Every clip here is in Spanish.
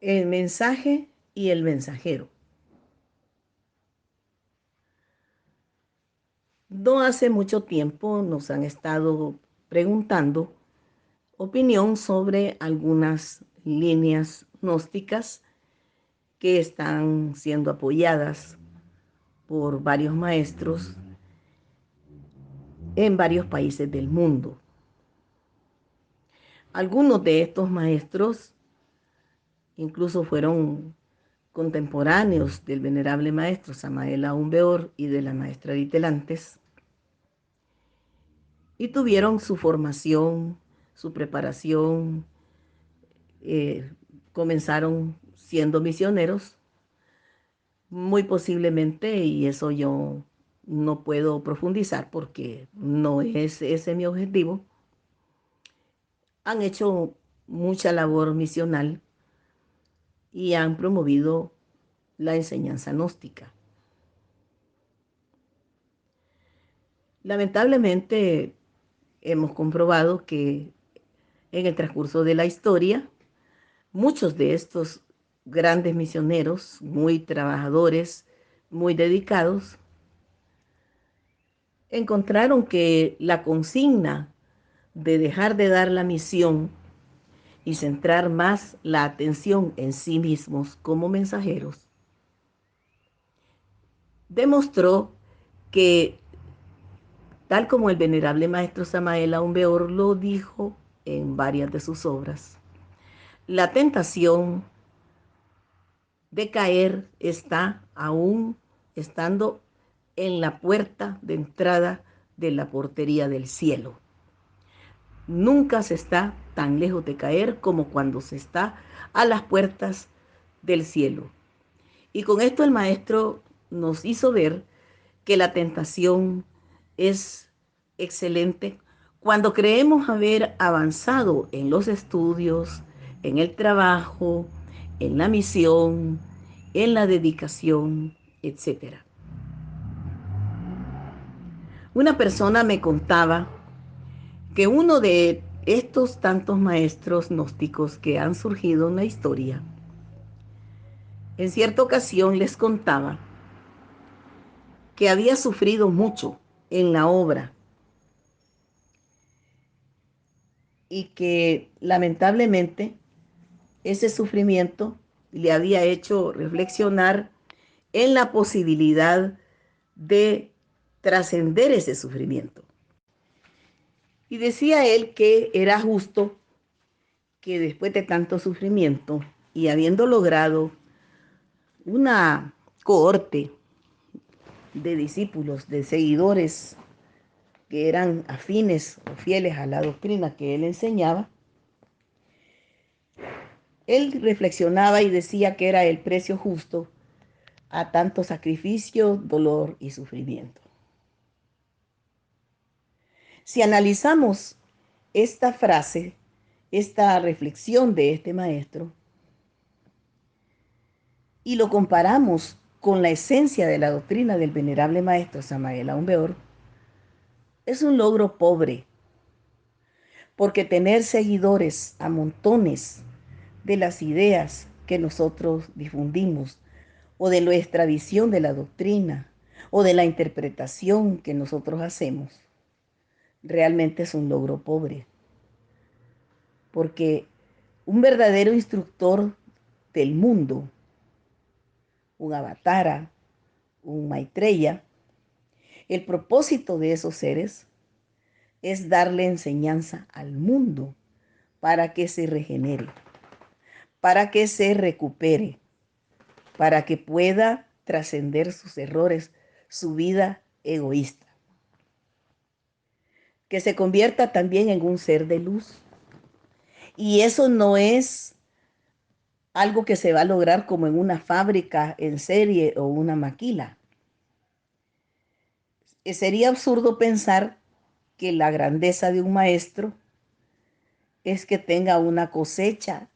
El mensaje y el mensajero. No hace mucho tiempo nos han estado preguntando opinión sobre algunas líneas gnósticas que están siendo apoyadas por varios maestros en varios países del mundo. Algunos de estos maestros incluso fueron contemporáneos del venerable maestro Samael Aún Weor y de la maestra Edith Lantes, y tuvieron su formación, su preparación, comenzaron siendo misioneros, muy posiblemente, y eso yo no puedo profundizar porque no es ese mi objetivo, han hecho mucha labor misional y han promovido la enseñanza gnóstica. Lamentablemente hemos comprobado que en el transcurso de la historia, muchos de estos grandes misioneros, muy trabajadores, muy dedicados, encontraron que la consigna de dejar de dar la misión y centrar más la atención en sí mismos como mensajeros, demostró que, tal como el venerable maestro Samael Aún Weor lo dijo en varias de sus obras, la tentación de caer está aún estando en la puerta de entrada de la portería del cielo. Nunca se está tan lejos de caer como cuando se está a las puertas del cielo. Y con esto el maestro nos hizo ver que la tentación es excelente cuando creemos haber avanzado en los estudios, en el trabajo, en la misión, en la dedicación, etcétera. Una persona me contaba que uno de estos tantos maestros gnósticos que han surgido en la historia, en cierta ocasión les contaba que había sufrido mucho en la obra y que lamentablemente ese sufrimiento le había hecho reflexionar en la posibilidad de trascender ese sufrimiento. Y decía él que era justo que después de tanto sufrimiento y habiendo logrado una cohorte de discípulos, de seguidores que eran afines o fieles a la doctrina que él enseñaba, él reflexionaba y decía que era el precio justo a tanto sacrificio, dolor y sufrimiento. Si analizamos esta frase, esta reflexión de este maestro, y lo comparamos con la esencia de la doctrina del venerable maestro Samael Aún Weor, es un logro pobre, porque tener seguidores a montones de las ideas que nosotros difundimos, o de nuestra visión de la doctrina, o de la interpretación que nosotros hacemos, realmente es un logro pobre. Porque un verdadero instructor del mundo, un avatara, un maitreya, el propósito de esos seres es darle enseñanza al mundo para que se regenere, para que se recupere, para que pueda trascender sus errores, su vida egoísta, que se convierta también en un ser de luz. Y eso no es algo que se va a lograr como en una fábrica en serie o una maquila. Sería absurdo pensar que la grandeza de un maestro es que tenga una cosecha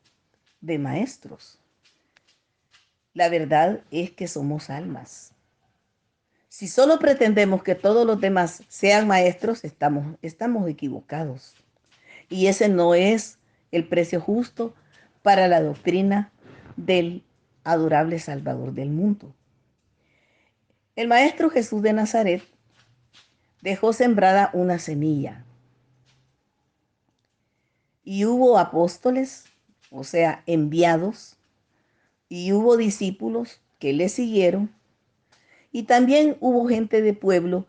de maestros. La verdad es que somos almas. Si solo pretendemos que todos los demás sean maestros, estamos equivocados. Y ese no es el precio justo para la doctrina del adorable Salvador del mundo. El Maestro Jesús de Nazaret dejó sembrada una semilla y hubo apóstoles, o sea, enviados, y hubo discípulos que le siguieron, y también hubo gente de pueblo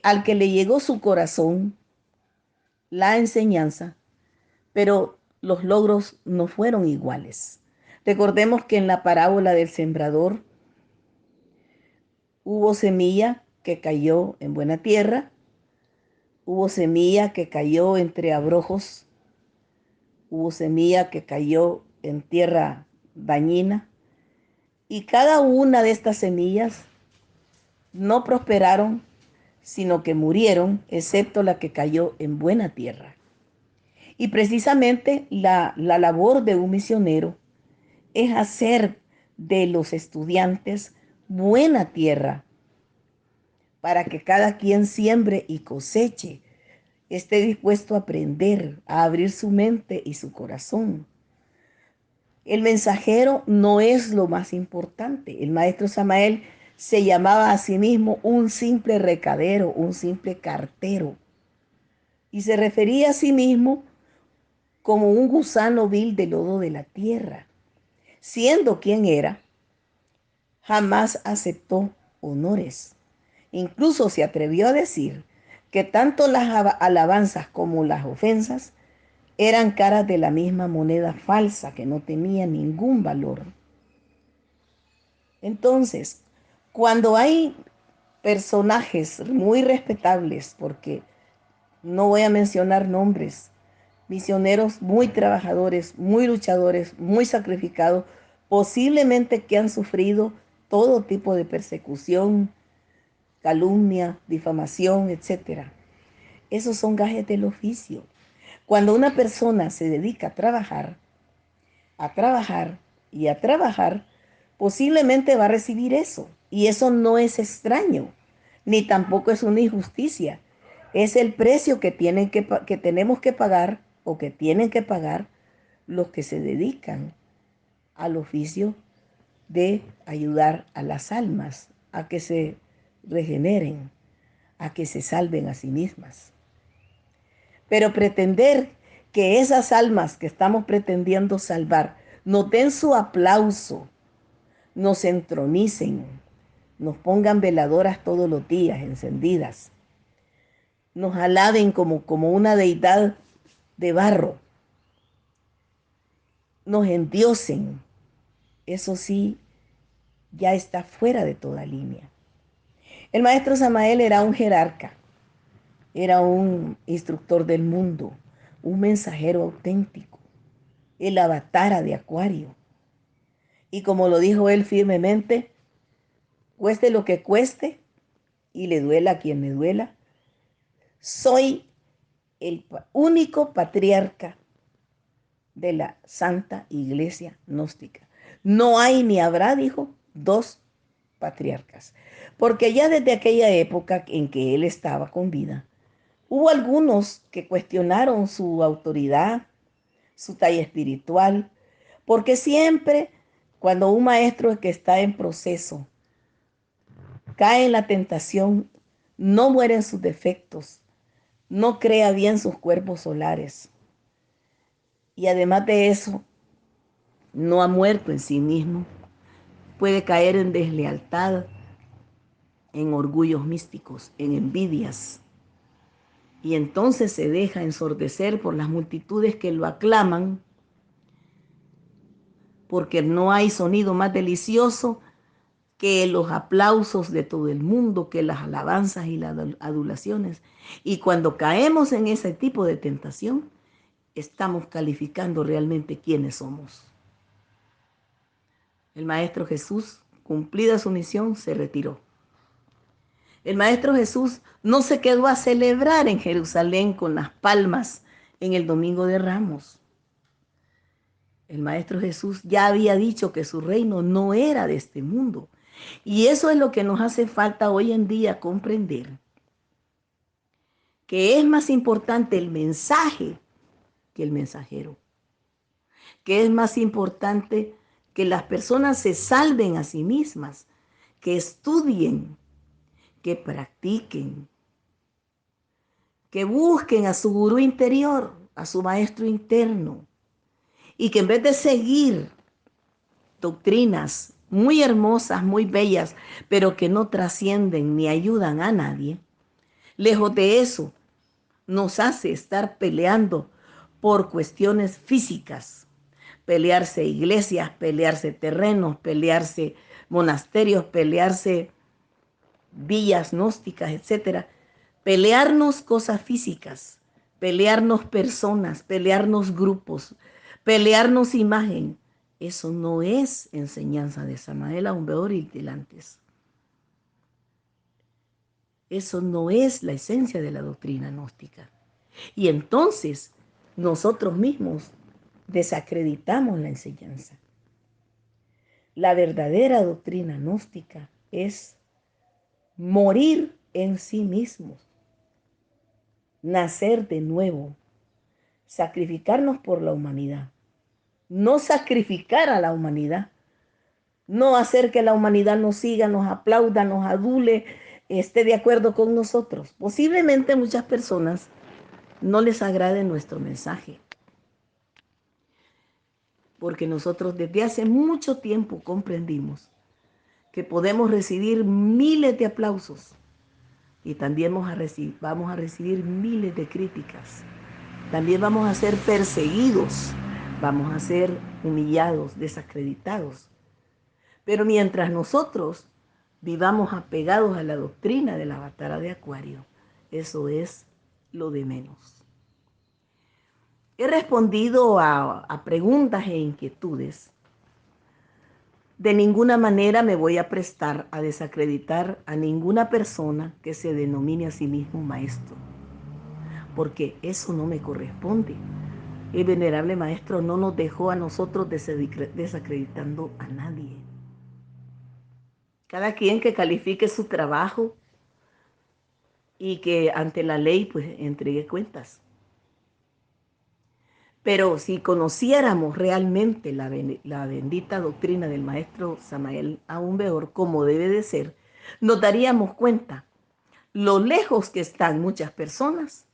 al que le llegó su corazón la enseñanza, pero los logros no fueron iguales. Recordemos que en la parábola del sembrador hubo semilla que cayó en buena tierra, hubo semilla que cayó entre abrojos, hubo semilla que cayó en tierra dañina, y cada una de estas semillas no prosperaron, sino que murieron, excepto la que cayó en buena tierra. Y precisamente la labor de un misionero es hacer de los estudiantes buena tierra para que cada quien siembre y coseche, esté dispuesto a aprender, a abrir su mente y su corazón. El mensajero no es lo más importante. El maestro Samael se llamaba a sí mismo un simple recadero, un simple cartero. Y se refería a sí mismo como un gusano vil de lodo de la tierra. Siendo quien era, jamás aceptó honores. Incluso se atrevió a decir que tanto las alabanzas como las ofensas eran caras de la misma moneda falsa que no tenía ningún valor. Entonces, cuando hay personajes muy respetables, porque no voy a mencionar nombres, misioneros muy trabajadores, muy luchadores, muy sacrificados, posiblemente que han sufrido todo tipo de persecución, calumnia, difamación, etcétera. Esos son gajes del oficio. Cuando una persona se dedica a trabajar y a trabajar, posiblemente va a recibir eso. Y eso no es extraño, ni tampoco es una injusticia. Es el precio que tenemos que pagar o que tienen que pagar los que se dedican al oficio de ayudar a las almas a que se regeneren, a que se salven a sí mismas. Pero pretender que esas almas que estamos pretendiendo salvar nos den su aplauso, nos entronicen, nos pongan veladoras todos los días encendidas, nos alaben como una deidad de barro, nos endiosen, eso sí ya está fuera de toda línea. El maestro Samael era un jerarca, era un instructor del mundo, un mensajero auténtico, el avatar de Acuario. Y como lo dijo él firmemente, cueste lo que cueste y le duela a quien le duela, soy el único patriarca de la Santa Iglesia Gnóstica. No hay ni habrá, dijo, dos patriarcas. Porque ya desde aquella época en que él estaba con vida, hubo algunos que cuestionaron su autoridad, su talla espiritual, porque siempre cuando un maestro que está en proceso cae en la tentación, no muere en sus defectos, no crea bien sus cuerpos solares. Y además de eso, no ha muerto en sí mismo. Puede caer en deslealtad, en orgullos místicos, en envidias. Y entonces se deja ensordecer por las multitudes que lo aclaman, porque no hay sonido más delicioso que los aplausos de todo el mundo, que las alabanzas y las adulaciones. Y cuando caemos en ese tipo de tentación, estamos calificando realmente quiénes somos. El Maestro Jesús, cumplida su misión, se retiró. El Maestro Jesús no se quedó a celebrar en Jerusalén con las palmas en el Domingo de Ramos. El Maestro Jesús ya había dicho que su reino no era de este mundo. Y eso es lo que nos hace falta hoy en día comprender. Que es más importante el mensaje que el mensajero. Que es más importante que las personas se salven a sí mismas, que estudien, que practiquen, que busquen a su gurú interior, a su maestro interno, y que en vez de seguir doctrinas muy hermosas, muy bellas, pero que no trascienden ni ayudan a nadie, lejos de eso, nos hace estar peleando por cuestiones físicas, pelearse iglesias, pelearse terrenos, pelearse monasterios, pelearse villas gnósticas, etcétera, pelearnos cosas físicas, pelearnos personas, pelearnos grupos, pelearnos imagen. Eso no es enseñanza de Samael Aun Weor y del antes. Eso no es la esencia de la doctrina gnóstica. Y entonces nosotros mismos desacreditamos la enseñanza. La verdadera doctrina gnóstica es morir en sí mismos, nacer de nuevo, sacrificarnos por la humanidad, no sacrificar a la humanidad, no hacer que la humanidad nos siga, nos aplauda, nos adule, esté de acuerdo con nosotros. Posiblemente muchas personas no les agrade nuestro mensaje, porque nosotros desde hace mucho tiempo comprendimos que podemos recibir miles de aplausos y también vamos a recibir miles de críticas. También vamos a ser perseguidos, vamos a ser humillados, desacreditados. Pero mientras nosotros vivamos apegados a la doctrina del avatar de Acuario, eso es lo de menos. He respondido a preguntas e inquietudes. De ninguna manera me voy a prestar a desacreditar a ninguna persona que se denomine a sí mismo maestro, porque eso no me corresponde. El venerable maestro no nos dejó a nosotros desacreditando a nadie. Cada quien que califique su trabajo y que ante la ley pues entregue cuentas. Pero si conociéramos realmente la bendita doctrina del maestro Samael Aun Weor como debe de ser, nos daríamos cuenta lo lejos que están muchas personas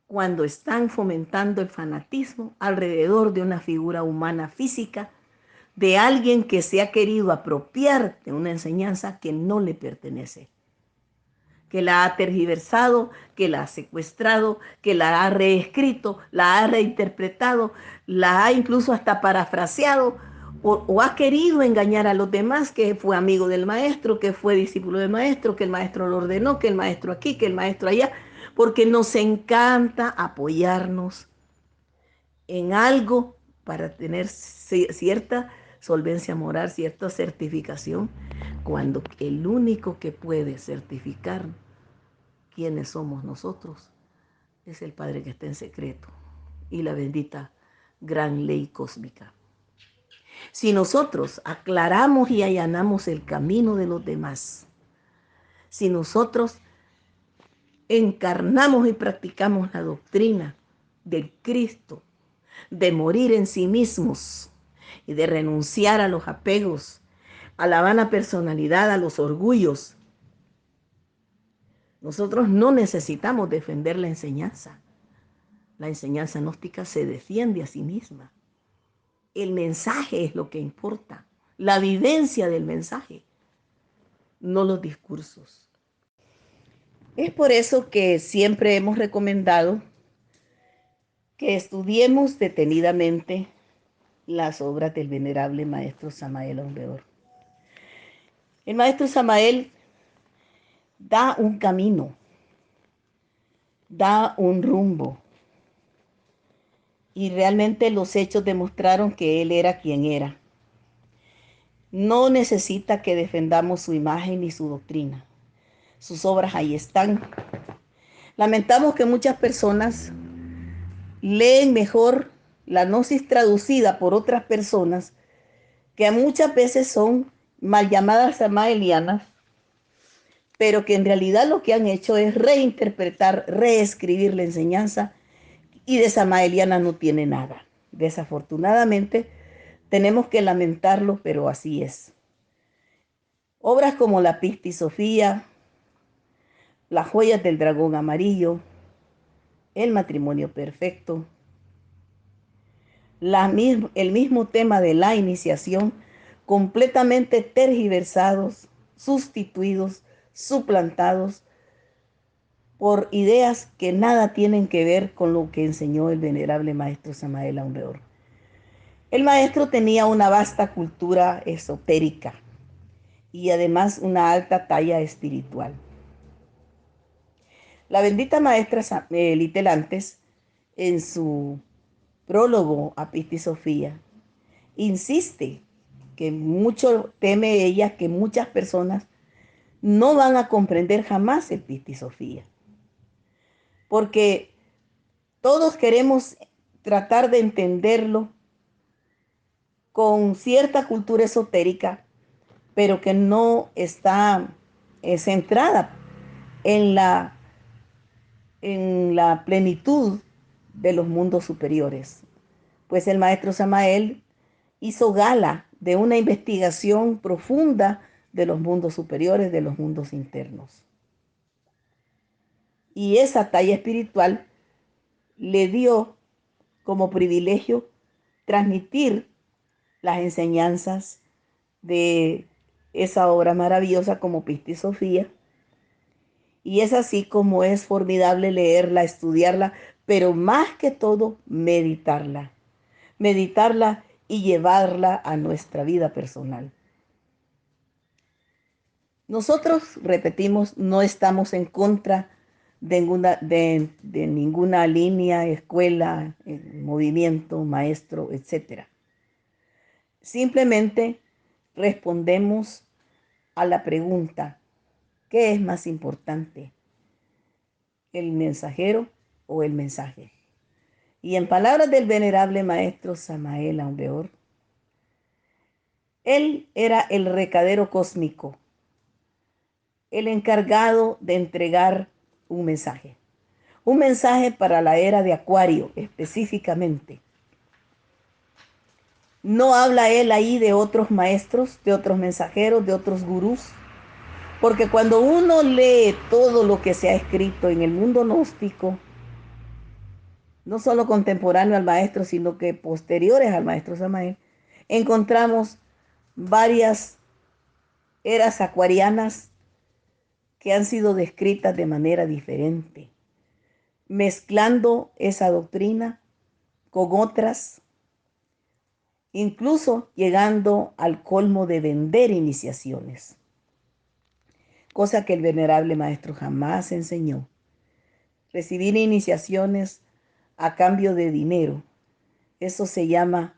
cuando están fomentando el fanatismo alrededor de una figura humana física, de alguien que se ha querido apropiar de una enseñanza que no le pertenece, que la ha tergiversado, que la ha secuestrado, que la ha reescrito, la ha reinterpretado, la ha incluso hasta parafraseado o ha querido engañar a los demás, que fue amigo del maestro, que fue discípulo del maestro, que el maestro lo ordenó, que el maestro aquí, que el maestro allá, porque nos encanta apoyarnos en algo para tener cierta solvencia moral, cierta certificación, cuando el único que puede certificar quiénes somos nosotros es el Padre que está en secreto y la bendita gran ley cósmica. Si nosotros aclaramos y allanamos el camino de los demás, si nosotros encarnamos y practicamos la doctrina del Cristo, de morir en sí mismos y de renunciar a los apegos, a la vana personalidad, a los orgullos, nosotros no necesitamos defender la enseñanza. La enseñanza gnóstica se defiende a sí misma. El mensaje es lo que importa, la vivencia del mensaje, no los discursos. Es por eso que siempre hemos recomendado que estudiemos detenidamente las obras del venerable maestro Samael Aun Weor. El maestro Samael da un camino, da un rumbo, y realmente los hechos demostraron que él era quien era. No necesita que defendamos su imagen ni su doctrina. Sus obras ahí están. Lamentamos que muchas personas leen mejor la gnosis traducida por otras personas, que muchas veces son mal llamadas samaelianas, pero que en realidad lo que han hecho es reinterpretar, reescribir la enseñanza, y de samaeliana no tiene nada. Desafortunadamente, Tenemos que lamentarlo, pero así es. Obras como La Pista y Sofía, Las joyas del dragón amarillo, El matrimonio perfecto, el mismo tema de la iniciación, completamente tergiversados, sustituidos, suplantados por ideas que nada tienen que ver con lo que enseñó el venerable maestro Samael Aun Weor. El maestro tenía una vasta cultura esotérica y además una alta talla espiritual. La bendita maestra Litelantes, en su prólogo a Pista y Sofía, insiste que mucho teme ella que muchas personas no van a comprender jamás el Pista y Sofía, porque todos queremos tratar de entenderlo con cierta cultura esotérica, pero que no está centrada en la plenitud de los mundos superiores. Pues el maestro Samael hizo gala de una investigación profunda de los mundos superiores, de los mundos internos. Y esa talla espiritual le dio como privilegio transmitir las enseñanzas de esa obra maravillosa como Pista y Sofía. Y es así como es formidable leerla, estudiarla, pero más que todo meditarla. Meditarla y llevarla a nuestra vida personal. Nosotros, repetimos, no estamos en contra de ninguna línea, escuela, movimiento, maestro, etc. Simplemente respondemos a la pregunta, ¿qué es más importante? ¿El mensajero o el mensaje? Y en palabras del venerable maestro Samael Aun Weor, él era el recadero cósmico, el encargado de entregar un mensaje. Un mensaje para la era de Acuario específicamente. No habla él ahí de otros maestros, de otros mensajeros, de otros gurús, porque cuando uno lee todo lo que se ha escrito en el mundo gnóstico, no solo contemporáneo al maestro, sino que posteriores al maestro Samael, encontramos varias eras acuarianas que han sido descritas de manera diferente, mezclando esa doctrina con otras, incluso llegando al colmo de vender iniciaciones, cosa que el venerable maestro jamás enseñó. Recibir iniciaciones a cambio de dinero, eso se llama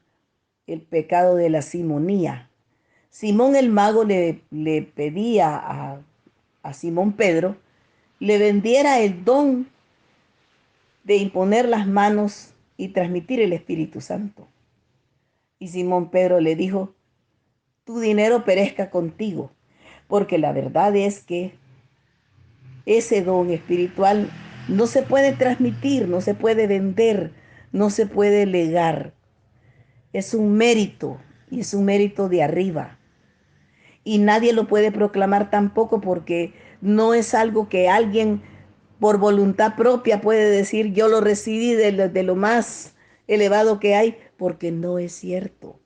el pecado de la simonía. Simón el mago le pedía a Simón Pedro le vendiera el don de imponer las manos y transmitir el Espíritu Santo. Y Simón Pedro le dijo, tu dinero perezca contigo, porque la verdad es que ese don espiritual no se puede transmitir, no se puede vender, no se puede legar. Es un mérito y es un mérito de arriba. Y nadie lo puede proclamar tampoco porque no es algo que alguien por voluntad propia puede decir yo lo recibí de lo más elevado que hay, porque no es cierto.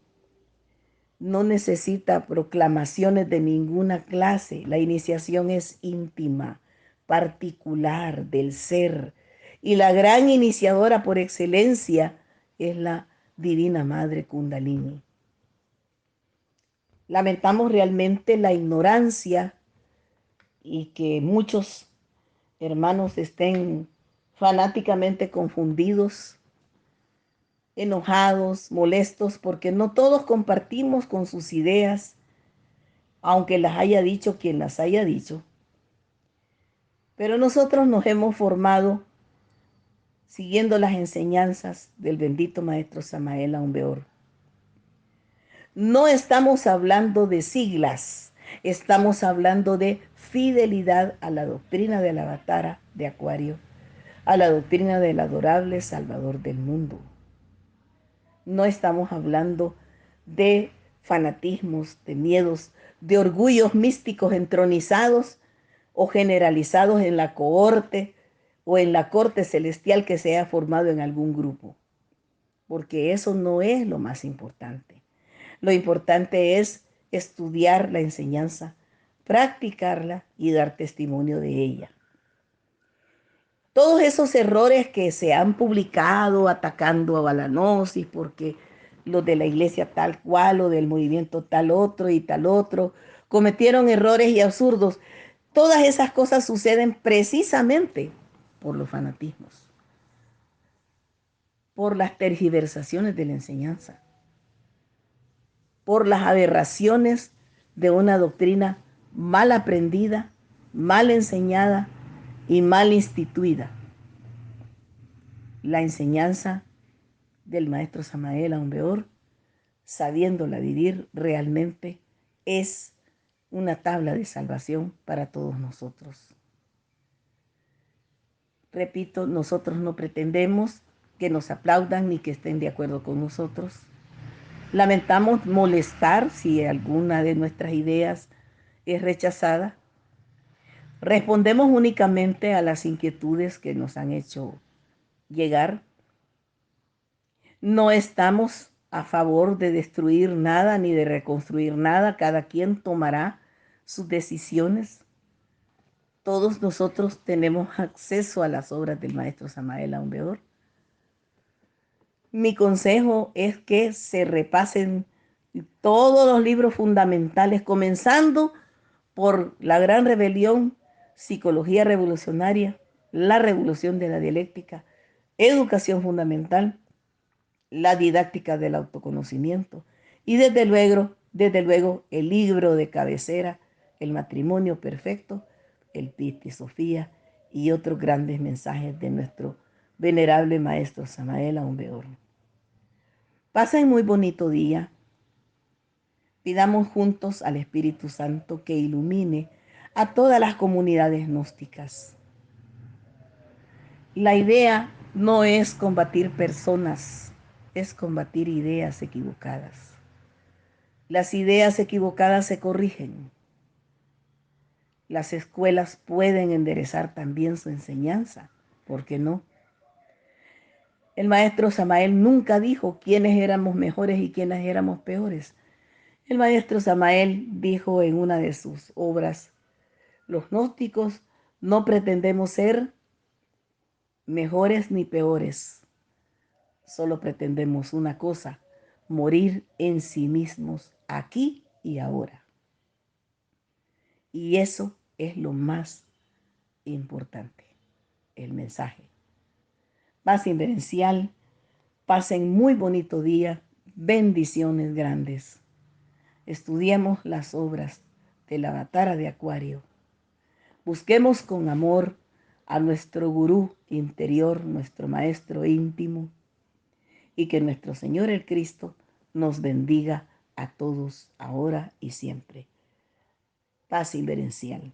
No necesita proclamaciones de ninguna clase. La iniciación es íntima, particular del ser. Y la gran iniciadora por excelencia es la Divina Madre Kundalini. Lamentamos realmente la ignorancia y que muchos hermanos estén fanáticamente confundidos, enojados, molestos, porque no todos compartimos con sus ideas, aunque las haya dicho quien las haya dicho. Pero nosotros nos hemos formado siguiendo las enseñanzas del bendito maestro Samael Aun Weor. No estamos hablando de siglas, estamos hablando de fidelidad a la doctrina del Avatara de Acuario, a la doctrina del adorable Salvador del mundo. No estamos hablando de fanatismos, de miedos, de orgullos místicos entronizados o generalizados en la cohorte o en la corte celestial que se haya formado en algún grupo, porque eso no es lo más importante. Lo importante es estudiar la enseñanza, practicarla y dar testimonio de ella. Todos esos errores que se han publicado atacando a la gnosis, porque los de la iglesia tal cual o del movimiento tal otro y tal otro cometieron errores y absurdos. Todas esas cosas suceden precisamente por los fanatismos, por las tergiversaciones de la enseñanza, por las aberraciones de una doctrina mal aprendida, mal enseñada y mal instituida. La enseñanza del maestro Samael Aun Weor, sabiéndola vivir realmente, es una tabla de salvación para todos nosotros. Repito, nosotros no pretendemos que nos aplaudan ni que estén de acuerdo con nosotros. Lamentamos molestar si alguna de nuestras ideas es rechazada. Respondemos únicamente a las inquietudes que nos han hecho llegar. No estamos a favor de destruir nada ni de reconstruir nada. Cada quien tomará sus decisiones. Todos nosotros tenemos acceso a las obras del maestro Samael Aun Weor. Mi consejo es que se repasen todos los libros fundamentales, comenzando por La Gran Rebelión, Psicología Revolucionaria, La Revolución de la Dialéctica, Educación Fundamental, La Didáctica del Autoconocimiento y desde luego el libro de cabecera, El Matrimonio Perfecto, el Piti Sofía y otros grandes mensajes de nuestro venerable maestro Samael Aun Weor. Pasen muy bonito día. Pidamos juntos al Espíritu Santo que ilumine a todas las comunidades gnósticas. La idea no es combatir personas, es combatir ideas equivocadas. Las ideas equivocadas se corrigen. Las escuelas pueden enderezar también su enseñanza, ¿por qué no? El maestro Samael nunca dijo quiénes éramos mejores y quiénes éramos peores. El maestro Samael dijo en una de sus obras: los gnósticos no pretendemos ser mejores ni peores, solo pretendemos una cosa: morir en sí mismos aquí y ahora. Y eso es lo más importante, el mensaje. Paz inverencial, pasen muy bonito día, bendiciones grandes. Estudiemos las obras del Avatara de Acuario. Busquemos con amor a nuestro gurú interior, nuestro maestro íntimo, y que nuestro Señor el Cristo nos bendiga a todos ahora y siempre. Paz inverencial.